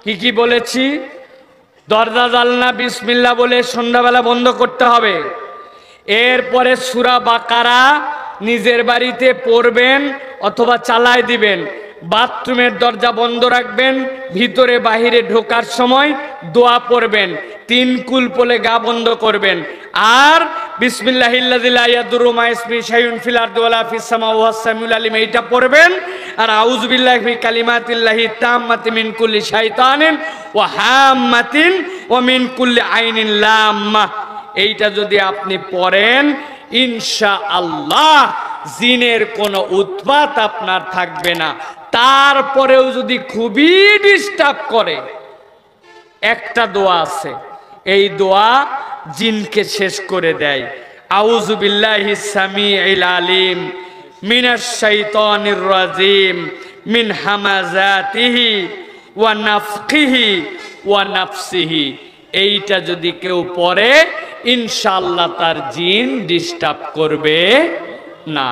কি কি বলেছি? দরজা জানলা বিসমিল্লাহ বলে সন্ধ্যাবেলা বন্ধ করতে হবে। এরপরে সূরা বাকারা নিজের বাড়িতে পড়বেন অথবা চালায় দিবেন। বাথরুমের দরজা বন্ধ রাখবেন, ভিতরে বাহিরে ঢোকার সময় দোয়া পড়বেন, 3 কুল পড়ে গা বন্ধ করবেন। আর বিসমিল্লাহিল্লাযী লা ইয়াদুররু মা ইসমিহি শাইউন ফিল আরদি ওয়ালা ফিস সামাই ওয়া হুয়াস সামিউল আলিম, এইটা পড়বেন। আর আউযু বিল্লাহি মিন কালিমাতিল্লাহি তাম্মাতি মিন কুল্লি শাইতানিন ওয়া হাম্মাতিন ওয়া মিন কুল্লি আইনিন লাম্মা, এইটা যদি আপনি পড়েন ইনশাআল্লাহ জিনের কোনো উৎপাত আপনার থাকবে না। তারপরেও যদি খুবই ডিস্টার্ব করে, একটা দোয়া আছে, এই দোয়া জিনকে শেষ করে দেয়। আউযু বিল্লাহিস সামিউল আলিম মিনাশ শাইতানির রাজিম মিন হামাযাতিহি ওয়া নাফখিহি ওয়া নাফসিহি, এইটা যদি কেউ পড়ে ইনশাআল্লাহ তার জিন ডিস্টার্ব করবে না।